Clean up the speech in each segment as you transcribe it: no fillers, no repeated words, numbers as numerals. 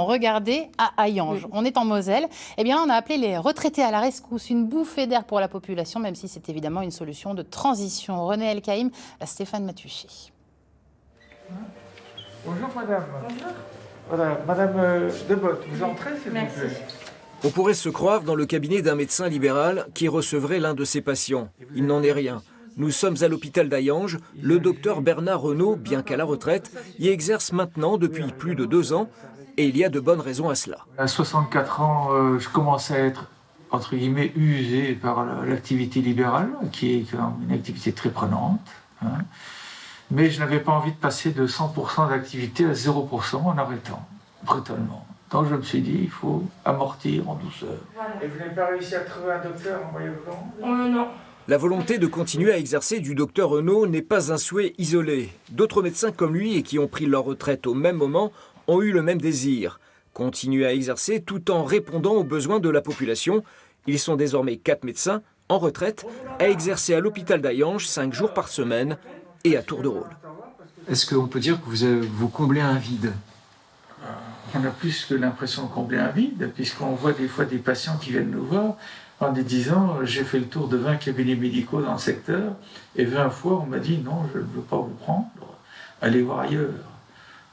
Regardez à Hayange, on est en Moselle. Eh bien, on a appelé les retraités à la rescousse, une bouffée d'air pour la population, même si c'est évidemment une solution de transition. René Elkaïm, Stéphane Matuchet. Bonjour madame. Bonjour. Voilà, madame Debotte, vous entrez s'il vous plaît. On pourrait se croire dans le cabinet d'un médecin libéral qui recevrait l'un de ses patients. Il n'en est rien. Nous sommes à l'hôpital d'Hayange. Le docteur Bernard Renaud, bien qu'à la retraite, y exerce maintenant depuis plus de 2 ans. Et il y a de bonnes raisons à cela. À 64 ans, je commence à être, entre guillemets, usé par l'activité libérale, qui est quand même une activité très prenante. Hein. Mais je n'avais pas envie de passer de 100% d'activité à 0% en arrêtant, brutalement. Donc je me suis dit, il faut amortir en douceur. Voilà. Et vous n'avez pas réussi à trouver un docteur en moyen-long ? Non. La volonté de continuer à exercer du docteur Renaud n'est pas un souhait isolé. D'autres médecins comme lui et qui ont pris leur retraite au même moment ont eu le même désir. Continuer à exercer tout en répondant aux besoins de la population. Ils sont désormais 4 médecins en retraite à exercer à l'hôpital d'Hayange 5 jours par semaine et à tour de rôle. Est-ce qu'on peut dire que vous comblez un vide ? On a plus que l'impression de combler un vide, puisqu'on voit des fois des patients qui viennent nous voir en nous disant « j'ai fait le tour de 20 cabinets médicaux dans le secteur et 20 fois on m'a dit « non, je ne veux pas vous prendre, allez voir ailleurs ».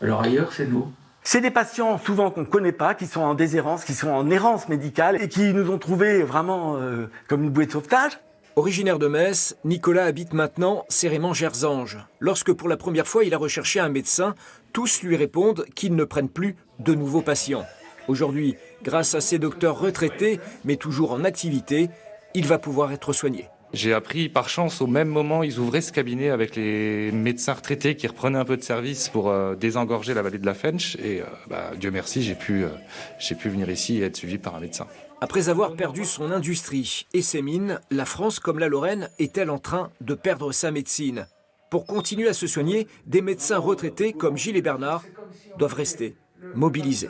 Alors ailleurs, c'est nous. C'est des patients souvent qu'on ne connaît pas, qui sont en déshérence, qui sont en errance médicale et qui nous ont trouvés vraiment comme une bouée de sauvetage. Originaire de Metz, Nicolas habite maintenant Céréments-Gerzange. Lorsque pour la première fois il a recherché un médecin, tous lui répondent qu'ils ne prennent plus de nouveaux patients. Aujourd'hui, grâce à ces docteurs retraités, mais toujours en activité, il va pouvoir être soigné. J'ai appris par chance au même moment, ils ouvraient ce cabinet avec les médecins retraités qui reprenaient un peu de service pour désengorger la vallée de la Fensch. Et Dieu merci, j'ai pu venir ici et être suivi par un médecin. Après avoir perdu son industrie et ses mines, la France comme la Lorraine est-elle en train de perdre sa médecine ? Pour continuer à se soigner, des médecins retraités comme Gilles et Bernard doivent rester mobilisés.